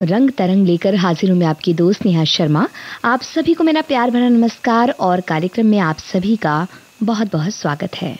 रंग तरंग लेकर हाजिर हूं मैं आपकी दोस्त नेहा शर्मा। आप सभी को मेरा प्यार भरा नमस्कार और कार्यक्रम में आप सभी का बहुत बहुत स्वागत है।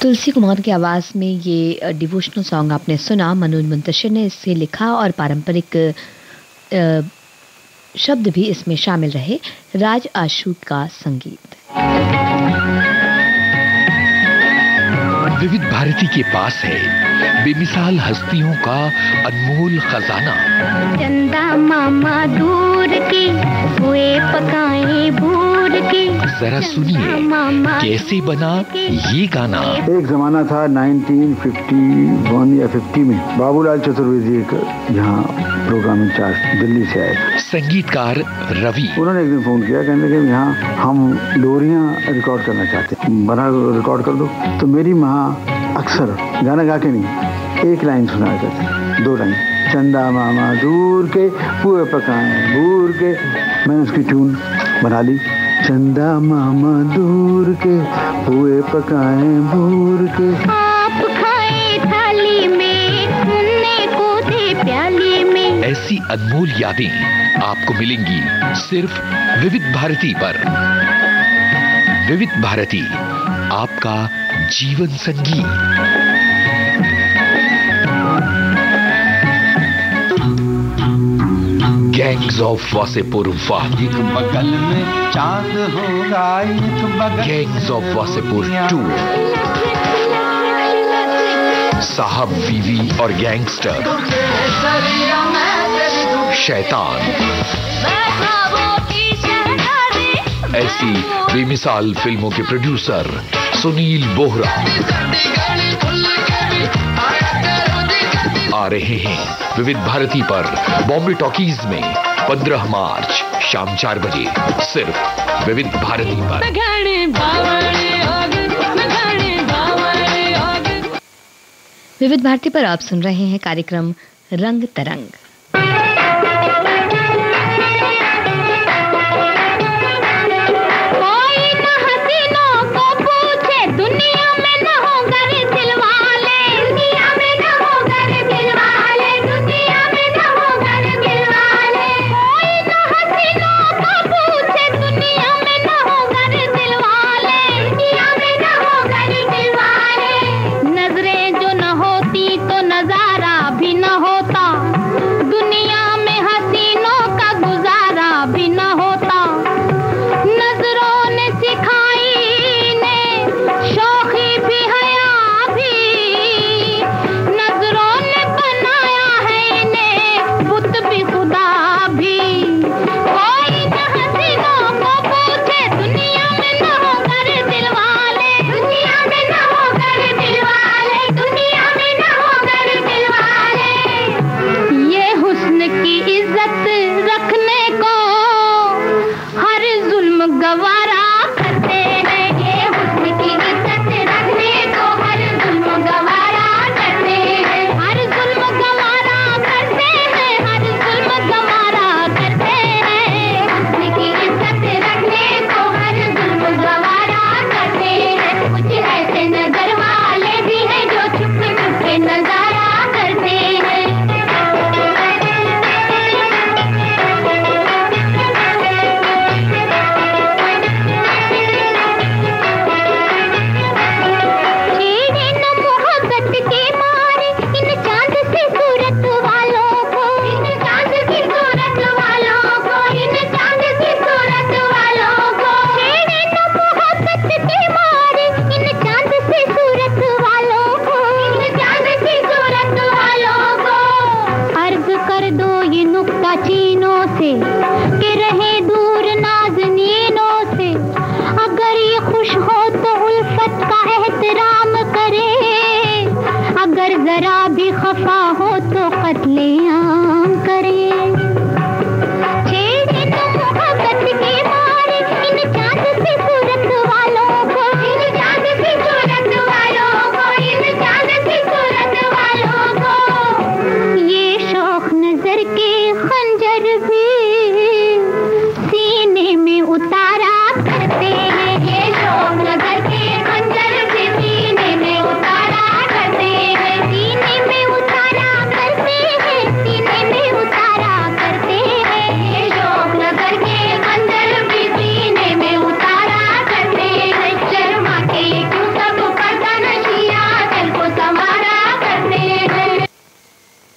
तुलसी कुमार की आवाज़ में ये डिवोशनल सॉन्ग आपने सुना। मनोज मुंतशिर ने इसे लिखा और पारंपरिक शब्द भी इसमें शामिल रहे। राज आशु का संगीत। विविध भारती के पास है बेमिसाल हस्तियों का अनमोल खजाना। चंदा मामा दूर की हुए पकाए भूर जरा सुनिए कैसे बना ये गाना। एक जमाना था 1951 या 50 में, बाबूलाल चतुर्वेदी यहाँ प्रोग्राम इंचार्ज दिल्ली से आए। संगीतकार रवि, उन्होंने एक दिन फोन किया, कहने लगे यहाँ हम लोरियां रिकॉर्ड करना चाहते हैं, बना रिकॉर्ड कर दो। तो मेरी माँ अक्सर गाना गा के नहीं, एक लाइन सुनाया करती, 2 लाइन, चंदा मामा दूर के पुए पकाए बूर के। मैंने उसकी ट्यून बना ली, चंदा मामा दूर के पुए पकाए बूर के। आप खाए थाली में, सुनने को दे प्याली में। ऐसी अनमोल यादें आपको मिलेंगी सिर्फ विविध भारती पर। विविध भारती, आपका जीवन संगीत। गैंग्स ऑफ वासेपुर वाह, एक बगल में चांद होगा, एक बगल गैंग्स ऑफ वासेपुर 2, साहब बीवी और गैंगस्टर, शैतान, ऐसी बेमिसाल फिल्मों के प्रोड्यूसर सुनील बोहरा आ रहे हैं विविध भारती पर बॉम्बे टॉकीज में 15 मार्च शाम 4 बजे, सिर्फ विविध भारती पर। विविध भारती पर आप सुन रहे हैं कार्यक्रम रंग तरंग।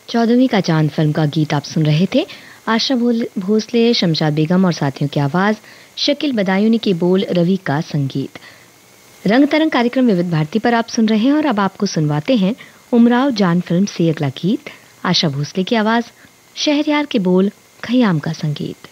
चौदहवीं का चांद फिल्म का गीत आप सुन रहे थे। आशा भोसले, शमशाद बेगम और साथियों की आवाज, शकील बदायूनी के बोल, रवि का संगीत। रंग तरंग कार्यक्रम विविध भारती पर आप सुन रहे हैं और अब आपको सुनवाते हैं उमराव जान फिल्म से अगला गीत। आशा भोसले की आवाज, शहरयार के बोल, खयाम का संगीत।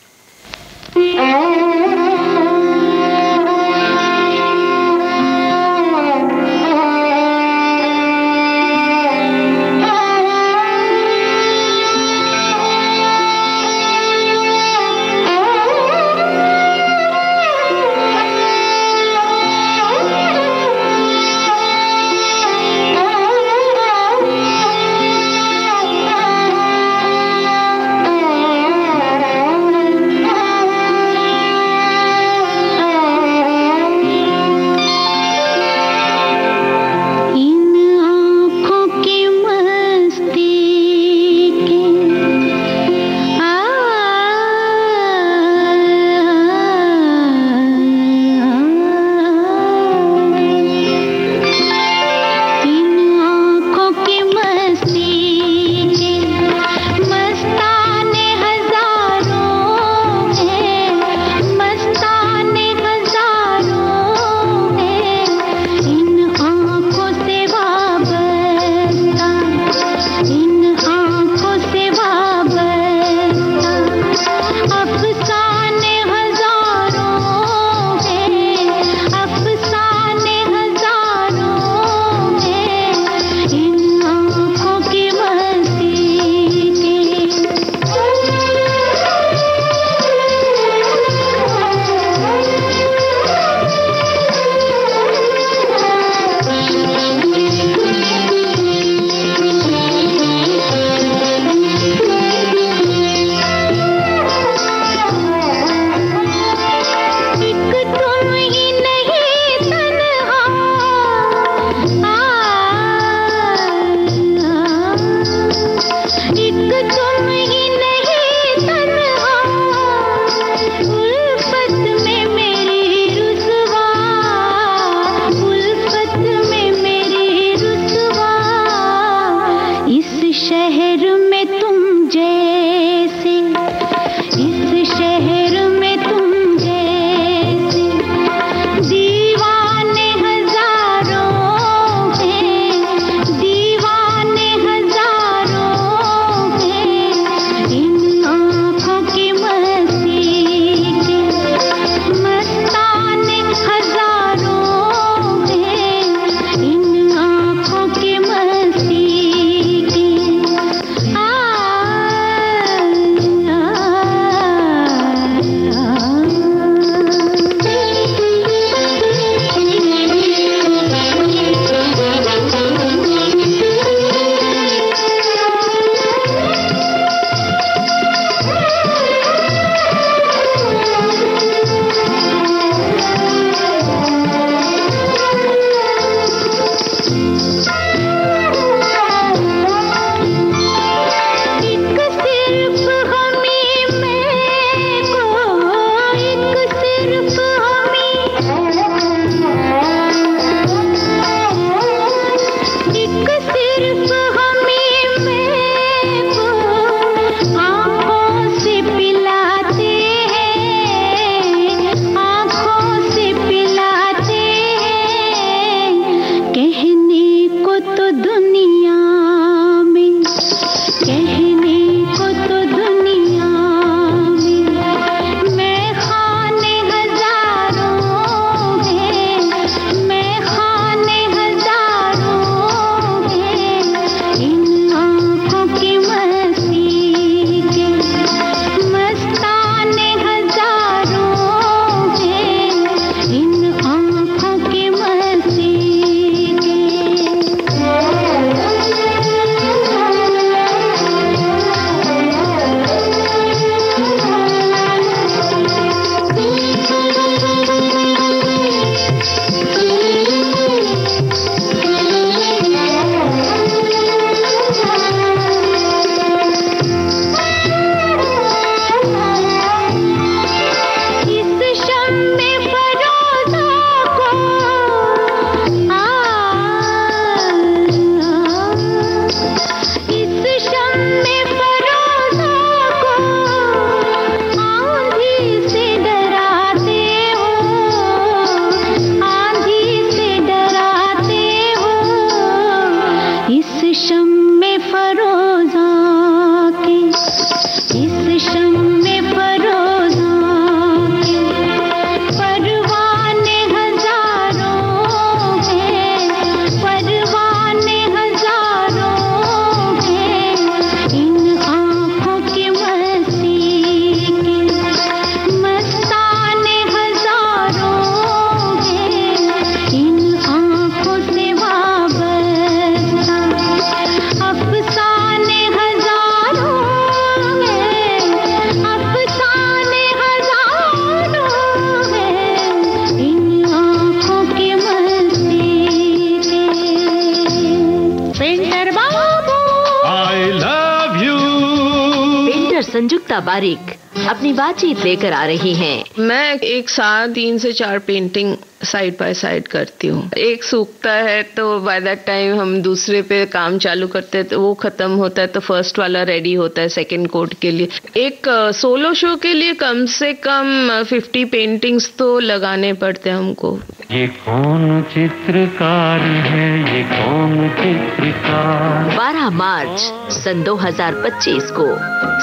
संजुक्ता बारिक अपनी बातचीत लेकर आ रही हैं। मैं एक साथ 3 से 4 पेंटिंग साइड बाय साइड करती हूँ। एक सूखता है तो बाय दैट टाइम हम दूसरे पे काम चालू करते हैं, तो वो खत्म होता है तो फर्स्ट वाला रेडी होता है सेकंड कोट के लिए। एक सोलो शो के लिए कम से कम 50 पेंटिंग्स तो लगाने पड़ते हैं हमको। ये कौन चित्रकार है, ये कौन चित्रकार। 12 मार्च सन 2025 को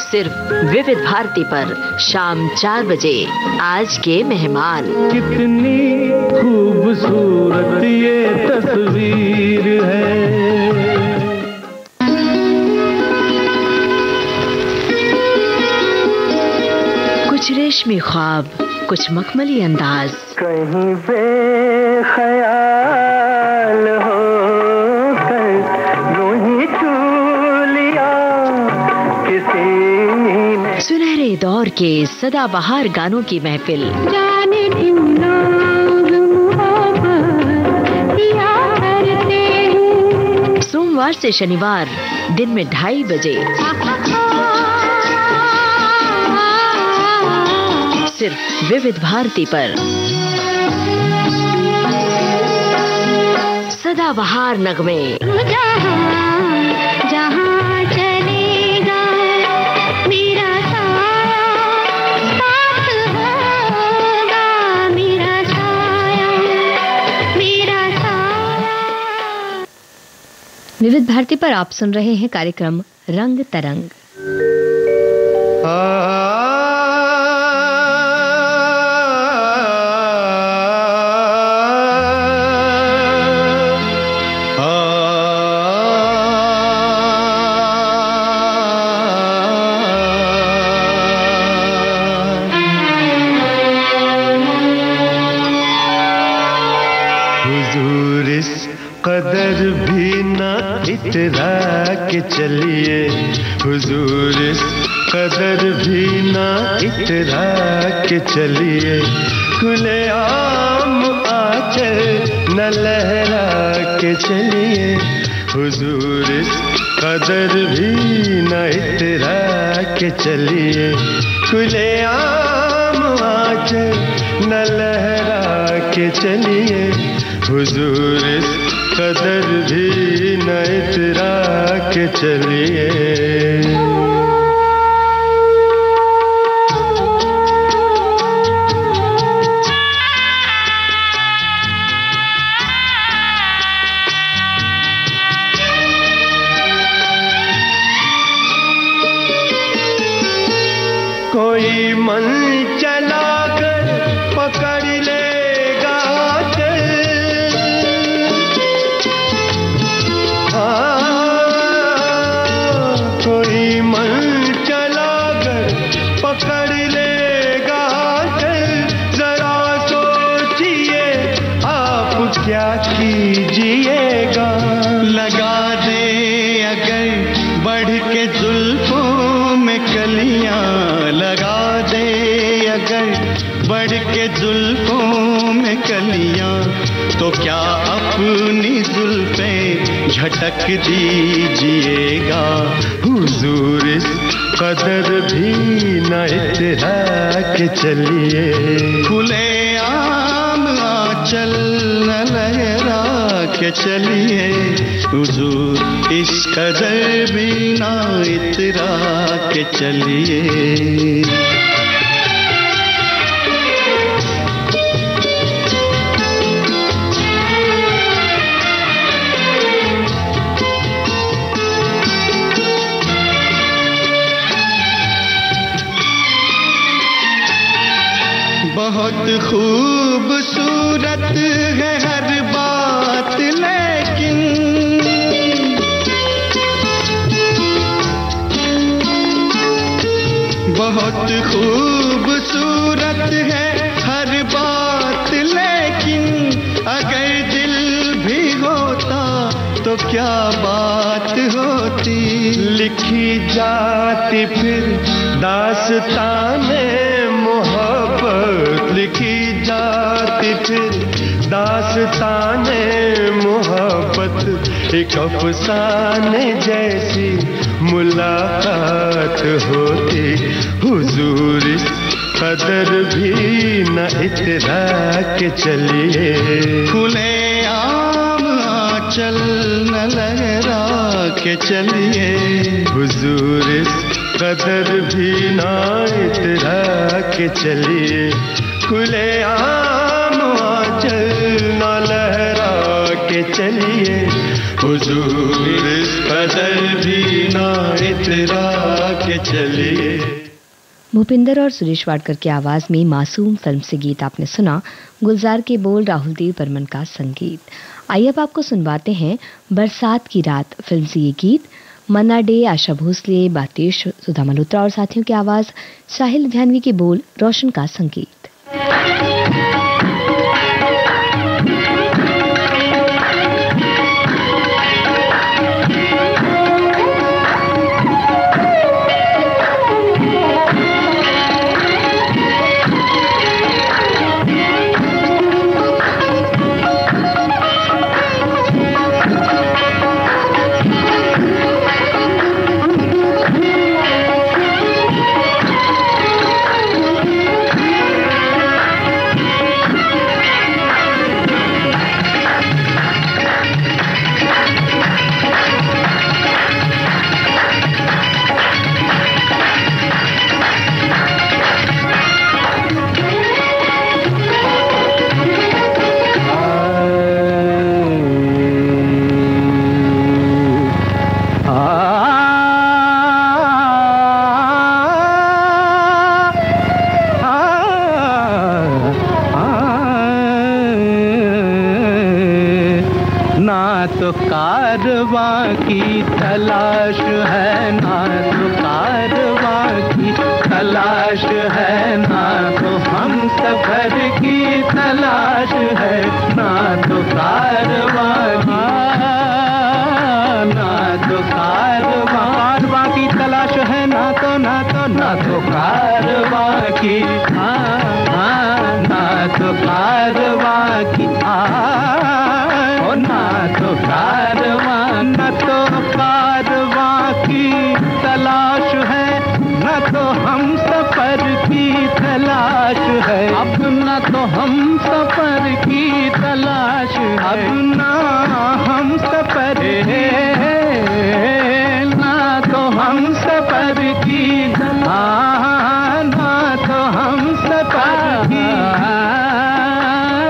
सिर्फ विविध भारती पर शाम 4 बजे आज के मेहमान। कितनी खूबसूरत ये तस्वीर है। कुछ रेशमी ख्वाब, कुछ मखमली अंदाज, कहीं बेख्याल हो कर यूं ही छू लिया किसी ने। सुनहरे दौर के सदाबहार गानों की महफिल, जाने क्यों लोग मोहब्बत किया करते हैं। सोमवार से शनिवार दिन में 2:30 बजे सिर्फ विविध भारती पर। सदाबहार नगमे, जहाँ चलेगा मेरा साया साथ होगा, मेरा साया मेरा साया। विविध भारती पर आप सुन रहे हैं कार्यक्रम रंग तरंग। कदर भी ना इतरा के चलिए हुजूर, इस कदर भी ना इतरा के चलिए। खुले आम आंचल न लहरा के चलिए हुजूर, इस कदर भी न इतरा के चलिए। खुले आम आंचल न लहरा के चलिए हुजूर, इस कदर भी न इतरा के चलिए। कोई मन चला कर पकड़ लेगा कोई मन चला कर पकड़ लेगा जरा सोचिए आप क्या कीजिएगा। लगा दे अगर बढ़ के जुल्फों में कलियां, लगा दे अगर बढ़ के जुल्फों में कलियां, तो क्या अपनी जुल्फें झटक दीजिएगा हुजूर, इस कदर भी न इतरा के चलिए। खुले आम आंचल न लहरा के चलिए हुजूर, इस कदर भी न इतरा के चलिए। बहुत खूबसूरत है हर बात, लेकिन बहुत खूबसूरत है हर बात, लेकिन अगर दिल भी होता तो क्या बात होती। लिखी जाती फिर दास्ताने मोहब्बत, लिखी जाती फिर दास्ताने मोहब्बत, एक अफसाने जैसी मुलाकात होती, हुजूर इस कदर भी न इतरा के चलिए, खुले आम आंचल न लहरा के चलिए, हुजूर इस कदर भी न इतरा के चलिए, खुले आम आंचल न लहरा के चलिए, हुजूर इस कदर भी न इतरा के चलिए। भूपिंदर और सुरेश वाडकर की आवाज में मासूम फिल्म से गीत आपने सुना। गुलजार के बोल, राहुल देव बर्मन का संगीत। आइए अब आपको सुनवाते हैं बरसात की रात फिल्म से ये गीत। मन्ना डे, आशा भोसले, बातेश, सुधा मल्होत्रा और साथियों की आवाज, साहिल लुधियानवी के बोल, रोशन का संगीत। कारवां की तलाश है, ना तो कारवां की तलाश है, ना तो हम सफर की तलाश है, ना तो कारवां की, ना तो कारवां की तलाश है, ना तो कारवां की, ना तो कारवां की, ना तो कारवां, न तो कारवां की तलाश है, न तो हम सफर की तलाश है, अब न तो हम सफर की तलाश है, अब ना हम सफर है, ना तो हम सफर की, ना तो हम सफर की,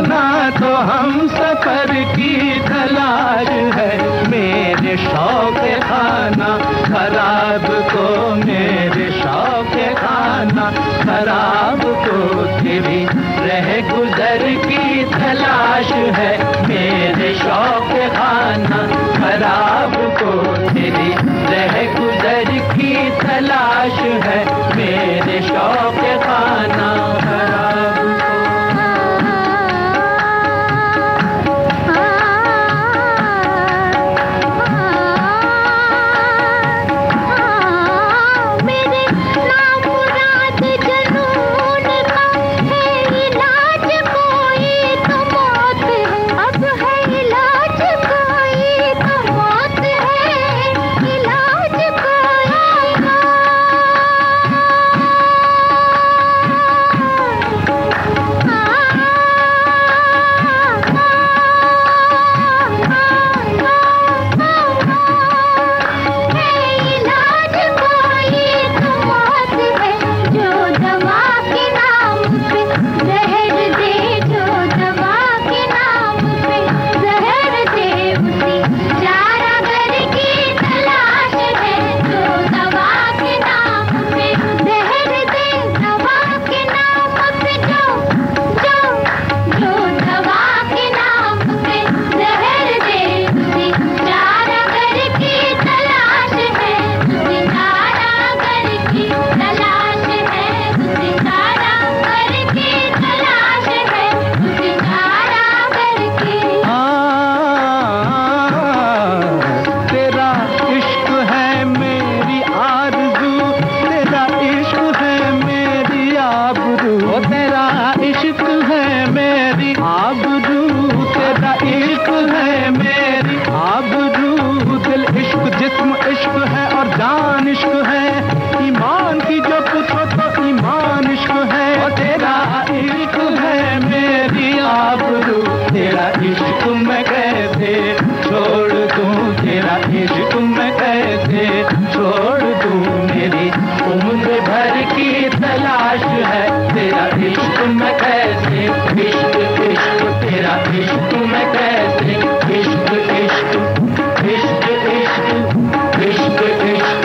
ना तो हम सफर की तलाश है। मेरे शौक खाना खराब को, मेरे शौक खाना खराब को तेरी रह गुजर की तलाश है, मेरे शौक खाना खराब को तेरी रह गुजर की तलाश है, मेरे शौक खाना खराब को। आबरू, तेरा इश्क है मेरी आबरू, जान इश्क है, ईमान की जो पूछो तो ईमान इश्क है। और तेरा इश्क है मेरी आबरू, तेरा इश्क मैं कैसे छोड़ दूं, तेरा इश्क मैं कैसे छोड़ दूं, मेरी उम्र भर की तलाश है तेरा इश्क मैं कैसे, इश्क इश्क तेरा इश्क मैं कैसे, इश्क इश्क इश्क इश्क इश्क इश्क।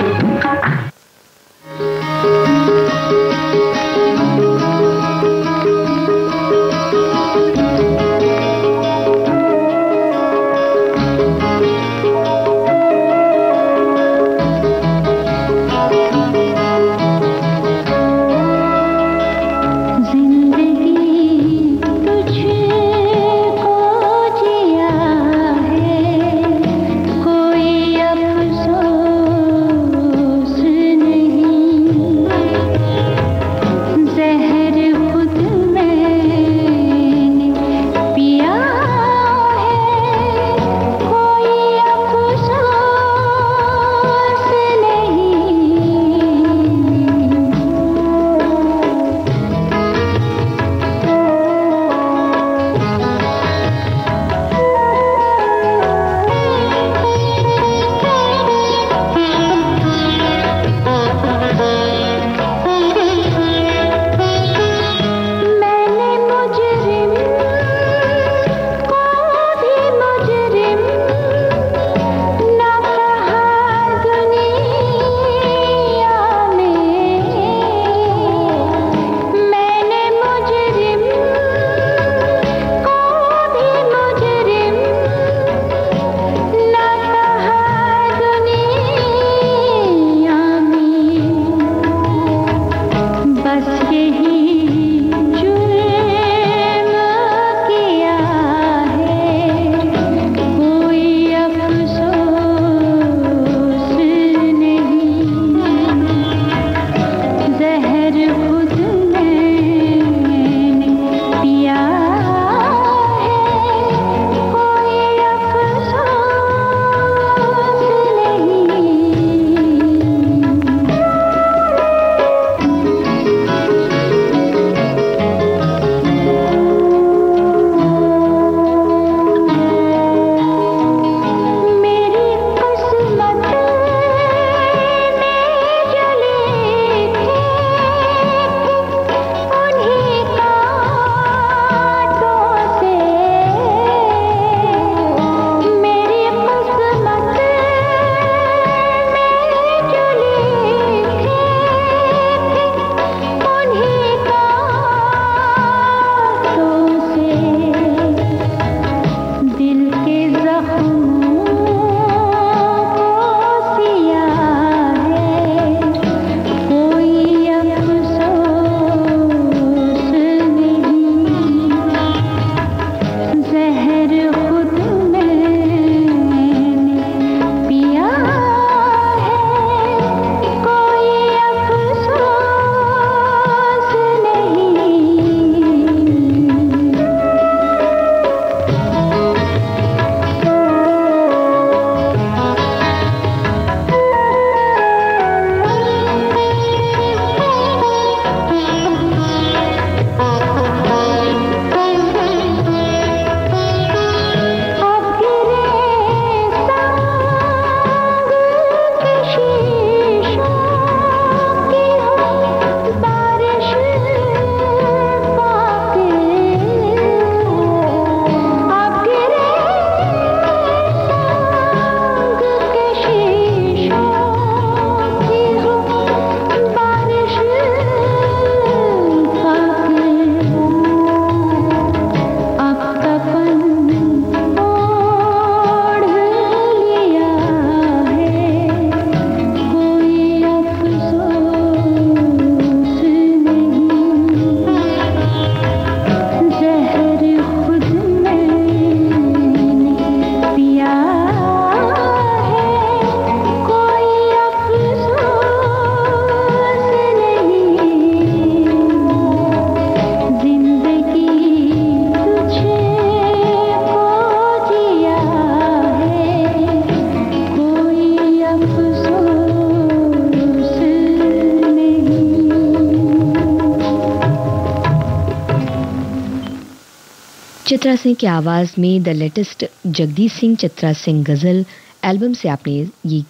चित्रा सिंह की आवाज़ में the latest Jagdish Singh Chitra Singh ghazal album से आपने ये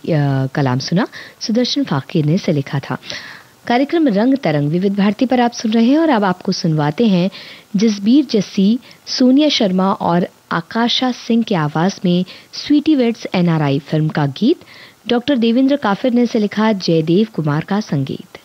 कलाम सुना। सुदर्शन फाकिर ने इसे लिखा था। कार्यक्रम रंग तरंग विविध भारती पर आप सुन रहे हैं और अब आपको सुनवाते हैं जसबीर जस्सी, सोनिया शर्मा और आकाशा सिंह की आवाज़ में स्वीटी वेड्स NRI फिल्म का गीत। डॉक्टर देवेंद्र काफिर ने इसे लिखा, जयदेव कुमार का संगीत।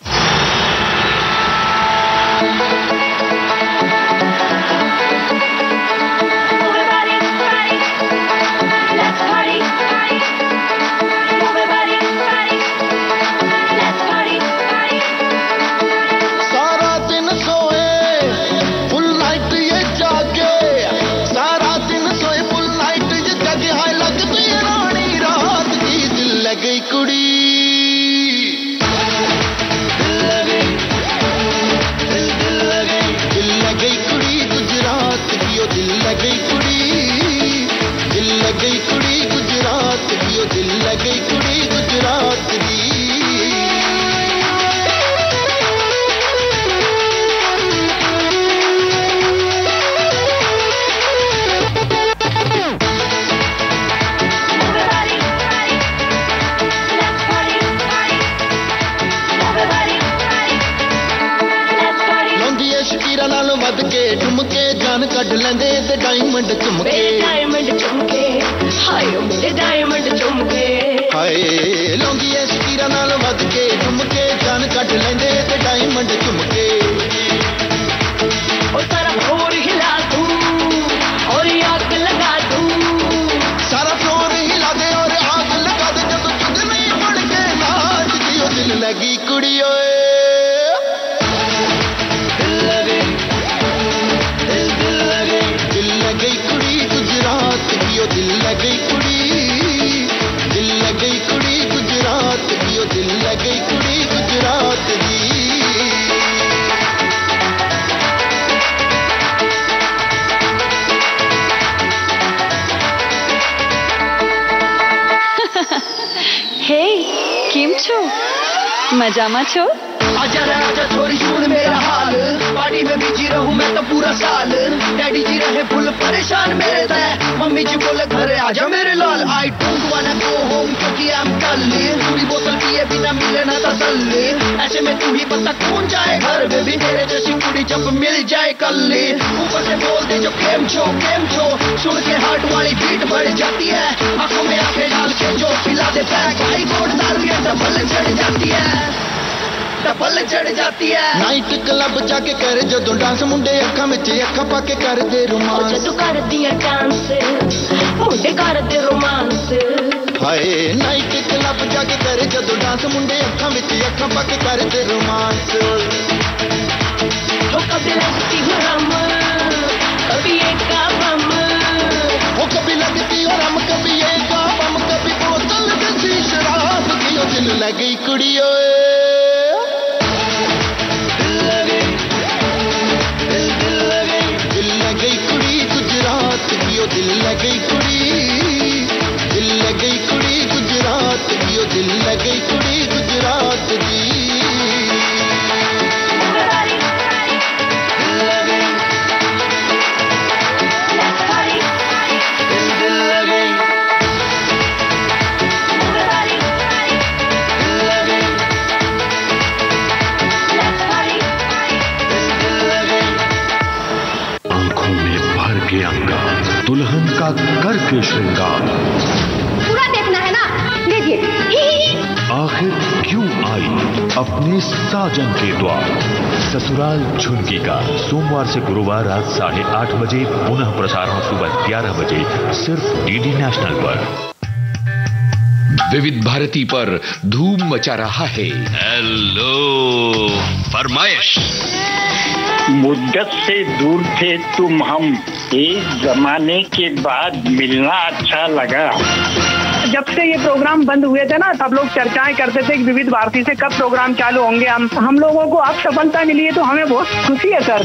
कढ़ लेंदे ते डायमंड चुमके, डायमंड चुमके, हाय मेरे डायमंड चुमके, हाय लौंगी ऐ शकीरा नाल वध के चुमके, जान कढ़ लेंदे ते डायमंड चुमके। ओ सारा फ्लोर हिला दूं और आग लगा दूं, सारा फ्लोर हिला दे और आग लगा दे, जब तुझ में बन के नाच दियो दिल लगी कुड़ी ओए। दिल लगी कुड़ी, दिल लगी कुड़ी गुजरात की, ओ दिल लगी कुड़ी गुजरात की। हे केम छो, मजामा छो? आजा रे आजा छोरी सुन मेरा हाल, पार्टी में बिजी रहूं मैं तो पूरा साल। डैडी जी रहे फुल परेशान मेरे से, मम्मी जी बोले घरे आजा मेरे लाल। आई डोंट वांना गो होम क्योंकि आई एम कल्ली, पूरी बोतल पिए बिना मिले ना तसल्ली। ऐसे में तू ही बता कौन जाए घर में भी, तेरे जैसी कुड़ी जब मिल जाए कल्ली। ऊपर से बोल दे जो केम छो, सुन के हार्ट वाली बीट बढ़ जाती है। आंखों में आंखें डाल के जो पिला दे पैक, हाई कोर्ट दारू ये डबल चढ़ जाती है, डबल चढ़ जाती है। नाइट क्लब जाके कर जदों डांस, मुंडे अखां विच अखां पा के कर दे रोमांस, जदों कर दिया डांस मुंडे कर दे रोमांस। हाय नाइट क्लब जाके कर जदों डांस, मुंडे अखां विच अखां पा के कर दे रोमांस। हो कभी लगती हो रम, कभी एक का बम, हो कभी लगती हो रम, कभी एक का बम, कभी बोतल जैसी शराब की, ओ दिल लगी कुड़ी ओए। दिल लगी कुड़ी, दिल लगी कुड़ी गुजरात की, ओ दिल लगी कुड़ी गुजरात की। दुल्हन का करके श्रृंगार पूरा देखना है ना, देखिए। आखिर क्यों आई अपने साजन के द्वार। ससुराल झुनकी का सोमवार से गुरुवार रात 8:30 बजे, पुनः प्रसारण सुबह 11 बजे, सिर्फ DD नेशनल पर। विविध भारती पर धूम मचा रहा है हेलो फरमाइश। मुद्दत से दूर थे तुम हम, एक जमाने के बाद मिलना अच्छा लगा। जब से ये प्रोग्राम बंद हुए थे ना, सब लोग चर्चाएं करते थे कि विविध भारती से कब प्रोग्राम चालू होंगे। हम लोगों को अब सफलता मिली है तो हमें बहुत खुशी है सर।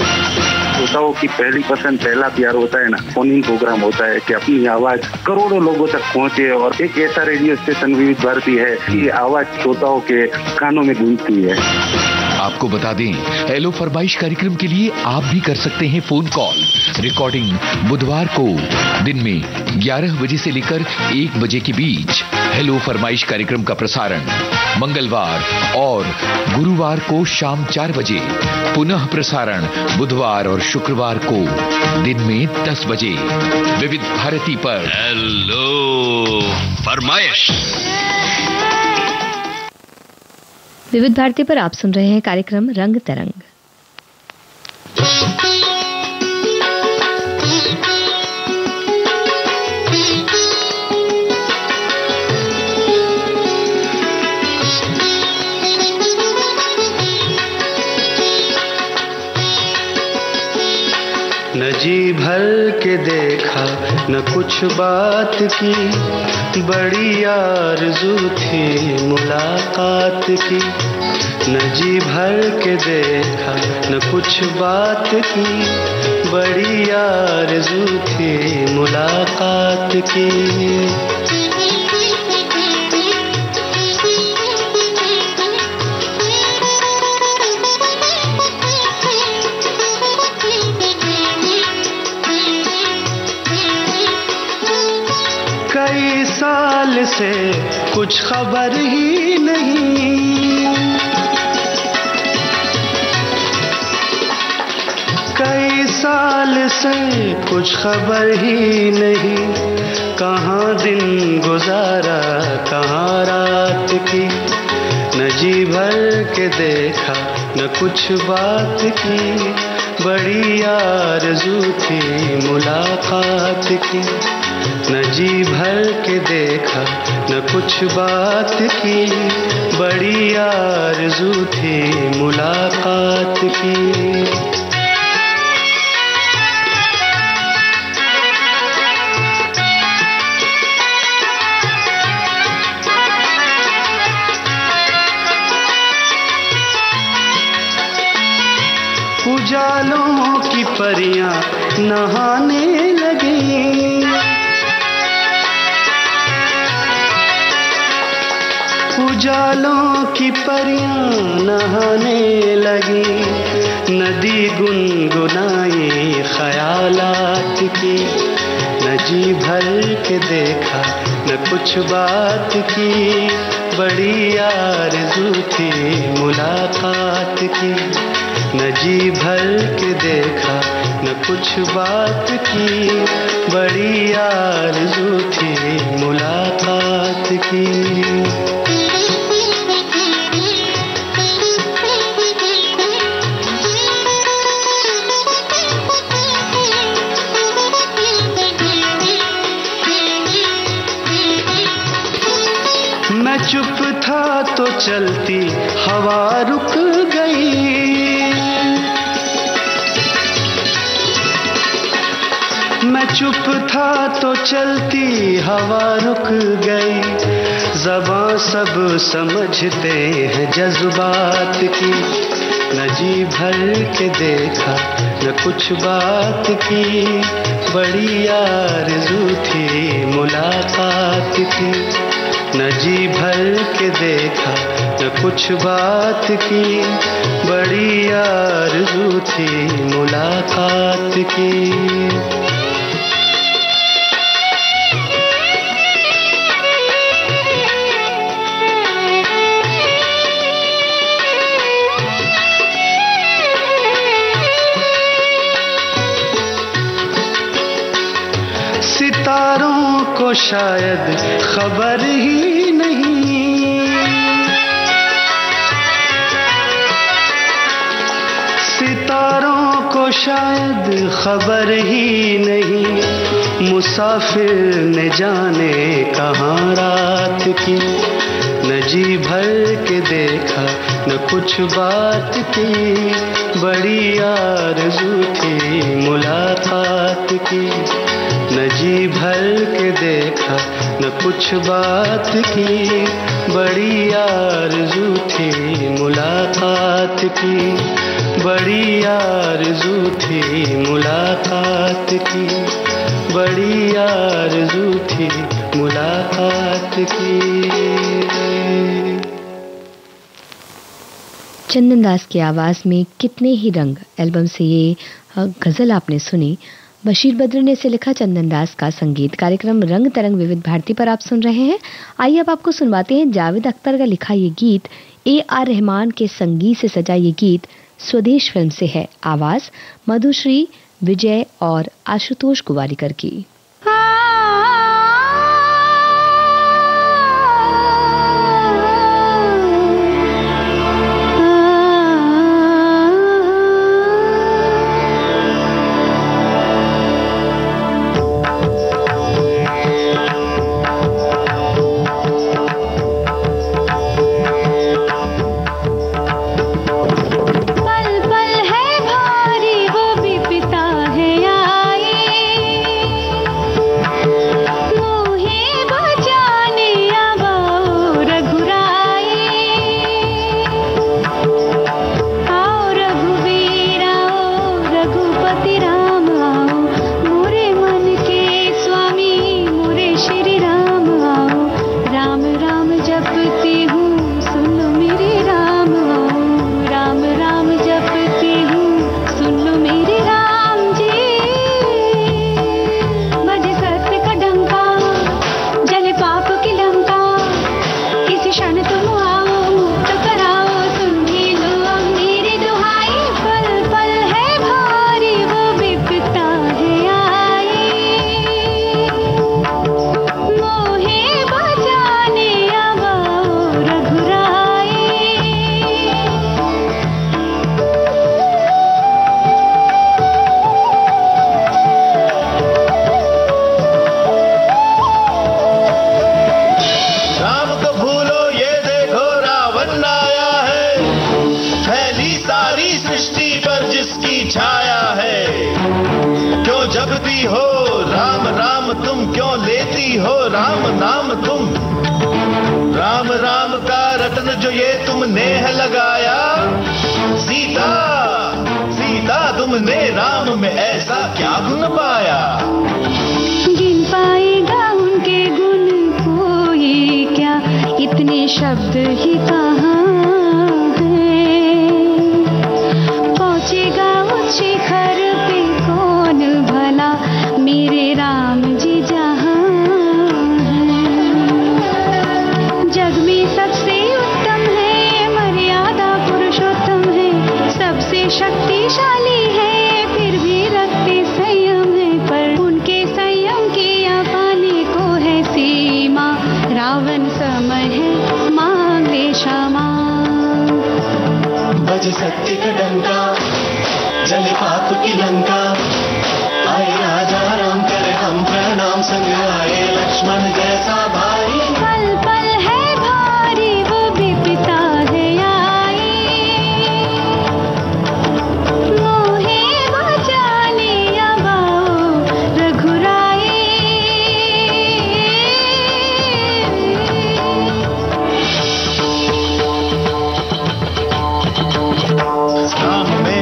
श्रोताओं की पहली पसंद, पहला प्यार होता है ना, फोन इन प्रोग्राम होता है कि अपनी आवाज करोड़ों लोगों तक पहुंचे, और एक ऐसा रेडियो स्टेशन विविध भारती है कि आवाज श्रोताओं के कानों में गूंजती है। आपको बता दें, हेलो फरमाइश कार्यक्रम के लिए आप भी कर सकते हैं फोन कॉल। रिकॉर्डिंग बुधवार को दिन में 11 बजे से लेकर 1 बजे के बीच। हेलो फरमाइश कार्यक्रम का प्रसारण मंगलवार और गुरुवार को शाम 4 बजे। पुनः प्रसारण बुधवार और शुक्रवार को दिन में 10 बजे विविध भारती पर। हेलो फरमाइश। विविध भारती पर आप सुन रहे हैं कार्यक्रम रंग तरंग। न जी भर के देखा न कुछ बात की, बड़ी आरज़ू थी मुलाकात की। न जी भर के देखा न कुछ बात की, बड़ी आरज़ू थी मुलाकात की। कई साल से कुछ खबर ही नहीं, कई साल से कुछ खबर ही नहीं। कहाँ दिन गुजारा कहाँ रात की, न जी भर के देखा न कुछ बात की, बड़ी आरज़ू थी मुलाकात की। न जी भर के देखा न कुछ बात की, बड़ी आरज़ू थी मुलाकात की। उजालों की परियां नहाने लगी, उजालों की परियां नहाने लगी। नदी गुनगुनाई ख्यालात की, न जी भर के देखा न कुछ बात की, बड़ी आरज़ू थी मुलाकात की। न जी भर के देखा न कुछ बात की, बड़ी आरज़ू थी मुलाकात की। मैं चुप था तो चलती हवा रुक गई, मैं चुप था तो चलती हवा रुक गई। ज़बां सब समझते हैं जज्बात की, न जी भर के देखा न कुछ बात की, बड़ी आरज़ू थी मुलाकात की। न जी भर के देखा न कुछ बात की, बड़ी आरज़ू थी मुलाकात की। सितारों को शायद खबर ही नहीं, सितारों को शायद खबर ही नहीं। मुसाफिर ने जाने कहाँ रात की, न जी भर के देखा न कुछ बात की, बड़ी आरज़ू थी मुलाकात की। न जी भर के देखा न कुछ बात की, बड़ी आरज़ू थी मुलाकात की, बड़ी आरज़ू थी मुलाकात की, बड़ी आरज़ू थी मुलाकात की। चंदन दास की आवाज़ में कितने ही रंग एल्बम से ये गज़ल आपने सुनी। बशीर बद्र ने इसे लिखा, चंदन दास का संगीत। कार्यक्रम रंग तरंग विविध भारती पर आप सुन रहे हैं। आइए अब आपको सुनवाते हैं जावेद अख्तर का लिखा ये गीत। AR रहमान के संगीत से सजा ये गीत स्वदेश फिल्म से है। आवाज़ मधुश्री, विजय और आशुतोष गोवारिकर की। शब्द ही कहाँ है, पहुँचेगा उस शिखर पे कौन भला मेरे राम जी जहाँ है। जग में सबसे उत्तम है, मर्यादा पुरुषोत्तम है, सबसे शक्तिशाली है, फिर भी रखते संयम है, पर उनके संयम के या पाने को है सीमा। रावण समय है क्षमा, बज सत्य का डंका, जले पाप की लंका, आए राजा राम करे हम प्रणाम, संग आए लक्ष्मण जैसा भाई। पल पल है भारी वो भी पिता है आई, मोहे बचाने आवाओ रघुराई।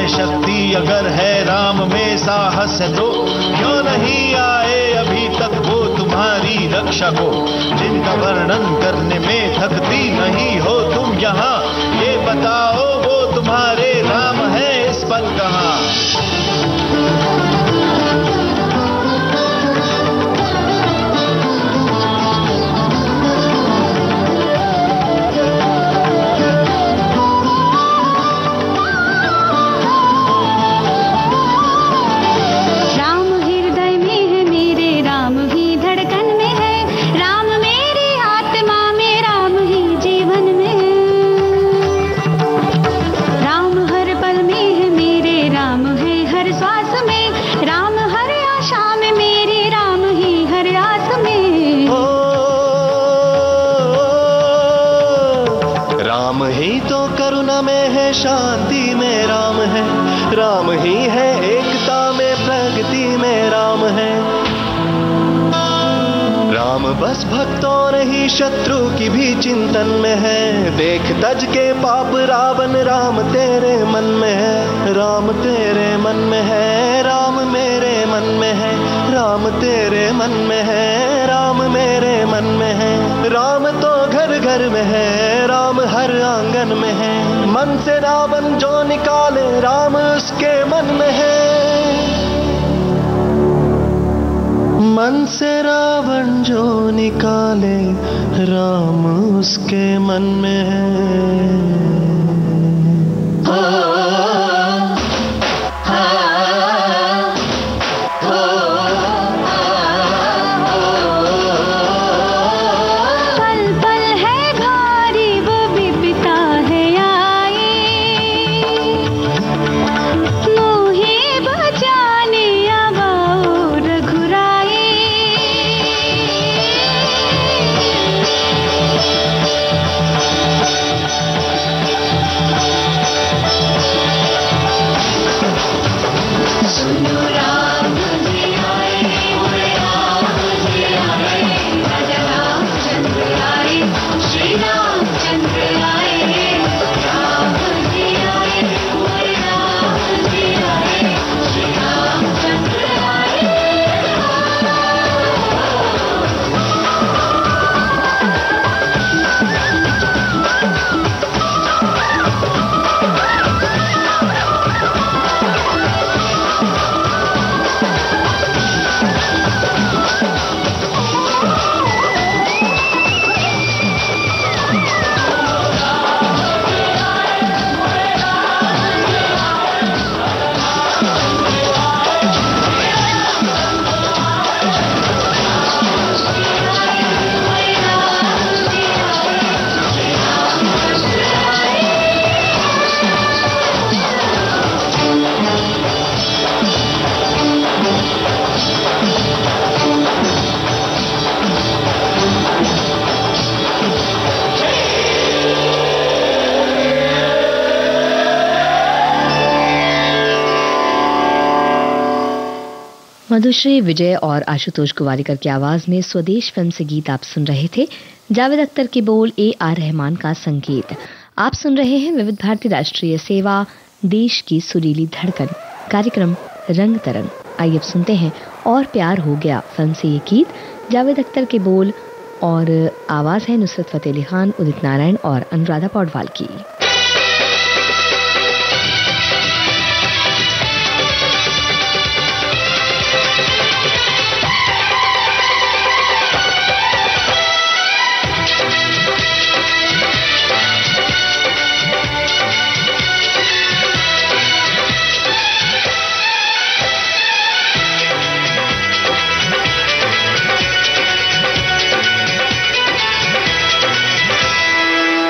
शक्ति अगर है राम में साहस है तो क्यों नहीं आए अभी तक वो तुम्हारी रक्षा को, जिनका वर्णन करने में थकती नहीं हो तुम यहाँ, ये बताओ वो तुम्हारे राम है इस पल कहाँ। शांति में राम है, राम ही है एकता में, प्रगति में राम है। राम बस भक्तों नहीं शत्रु की भी चिंतन में है, देख तज के पाप रावण राम तेरे मन में है, राम तेरे मन में है, राम मेरे मन में है, राम तेरे मन में है, राम मेरे मन में है। राम तो घर घर में है, राम हर आंगन में है, मन से रावण जो निकाले राम उसके मन में है। मन से रावण जो निकाले राम उसके मन में है। मधुश्री, विजय और आशुतोष गोवारिकर की आवाज में स्वदेश फिल्म से गीत आप सुन रहे थे। जावेद अख्तर के बोल, AR रहमान का संगीत। आप सुन रहे हैं विविध भारती राष्ट्रीय सेवा, देश की सुरीली धड़कन, कार्यक्रम रंग तरंग। आइए अब सुनते हैं और प्यार हो गया फिल्म से ये गीत। जावेद अख्तर के बोल और आवाज है नुसरत फतेह अली खान, उदित नारायण और अनुराधा पौडवाल की।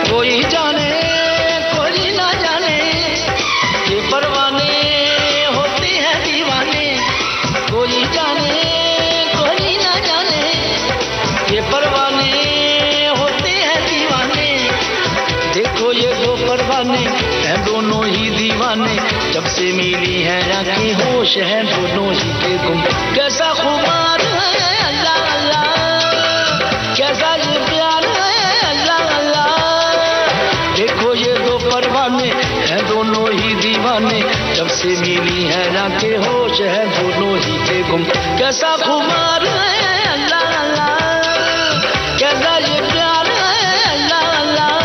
कोई जाने कोई ना जाने ये परवाने होते हैं दीवाने। कोई जाने कोई ना जाने ये परवाने होते हैं दीवाने। देखो ये दो परवाने हैं दोनों ही दीवाने, जब से मिली है आंखें होश है दोनों ही के गुम। कैसा खुमार है अल्लाह अल्लाह, कैसा ये प्यार है अल्लाह अल्लाह। देखो ये दो परवाने हैं दोनों ही दीवाने, जब से मिली है आंखें होश है दोनों ही के गुम। कैसा खुमार है अल्लाह अल्लाह, कैसा ये प्यार है अल्लाह अल्लाह।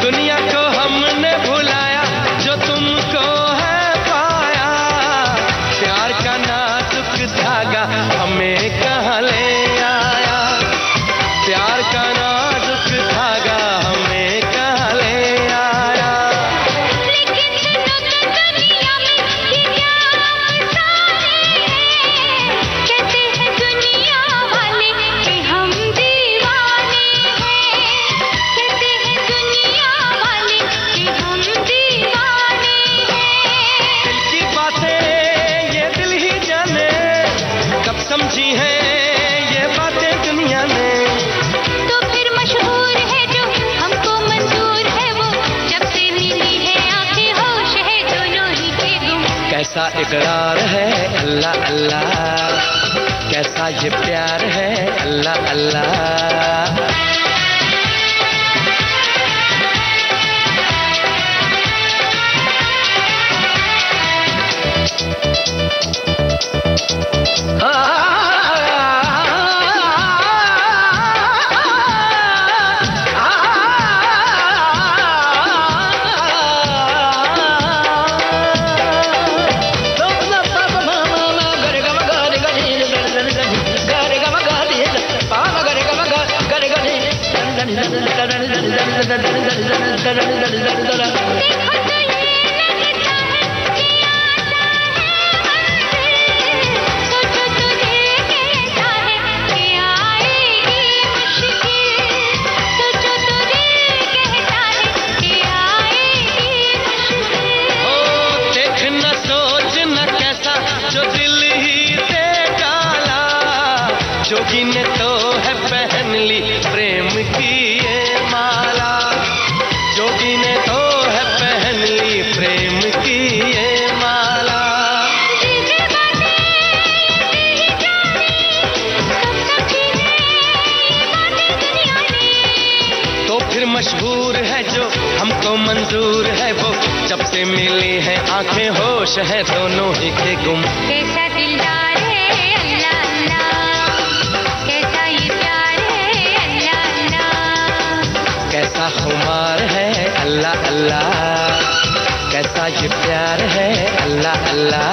दुनिया को हमने भुलाया जो तुमको है पाया, प्यार का नाजुक धागा हमें कहाँ ले आया। प्यार का नाजुक धागा हमें कहाँ ले आया। लेकिन दुनिया में ये क्या अफसाने हैं, कहते हैं दुनिया वाले कि हम दीवाने हैं। कहते हैं दुनिया वाले कि हम दीवाने हैं। दिल की बातें ये दिल ही जाने, कब समझी है ये बातें दुनिया ने। तो कैसा इकरार है अल्लाह अल्लाह, कैसा ये प्यार है अल्लाह अल्लाह। जोगी ने तो है पहन ली प्रेम की ये माला, जोगी ने तो है पहन ली प्रेम की ये माला। तो फिर मशहूर है जो हमको मंजूर है वो, जब से मिली है आंखें होश है दोनों ही के गुम। कैसा दिलदार है अल्लाह अल्लाह, कैसा ये प्यार है अल्लाह अल्लाह, कैसा खुमार है अल्लाह अल्लाह, कैसा ये प्यार है अल्लाह अल्लाह।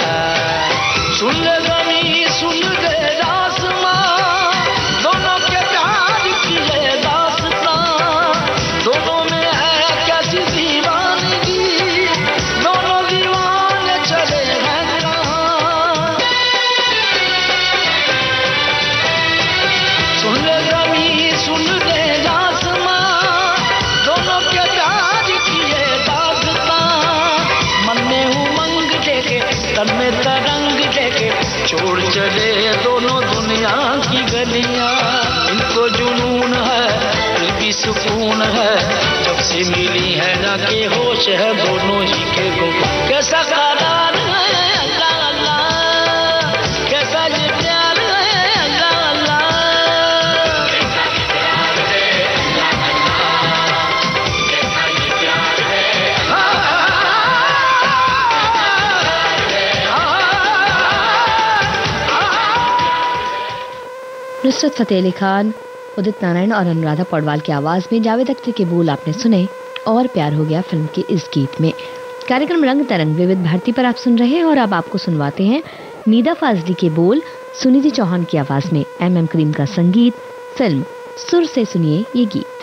सुन ले ज़मीं सुन ले आसमां, दोनों के प्यार की ये दास्तां, दोनों में है कैसी दीवानगी, दोनों दीवाने चले हैं कहाँ। सुन ले ज़मीं सुन ले आसमां, दोनों के प्यार की ये दास्तां, मन में उमंग देके तन में तरंग देके छोड़ चले दोनों दुनिया की गलियां। इनको जुनून है दिल की सुकून है, जब से मिली है ना के होश है दोनों ही के गुम। कैसा करार है अल्लाह अल्लाह, कैसा ये प्यार है अल्लाह अल्लाह। नुसरत फतेह अली खान, उदित नारायण और अनुराधा पौडवाल की आवाज में जावेद अख्तर के बोल आपने सुने और प्यार हो गया फिल्म के इस गीत में। कार्यक्रम रंग तरंग विविध भारती पर आप सुन रहे हैं और अब आपको सुनवाते हैं नीदा फाजली के बोल सुनिधि चौहान की आवाज में, एम करीम का संगीत, फिल्म सुर से सुनिए ये गीत।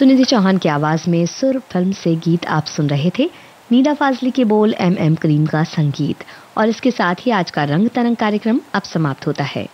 सुनिधि चौहान की आवाज में सुर फिल्म से गीत आप सुन रहे थे। नीदा फाजली के बोल, एम करीम का संगीत। और इसके साथ ही आज का रंग तरंग कार्यक्रम अब समाप्त होता है।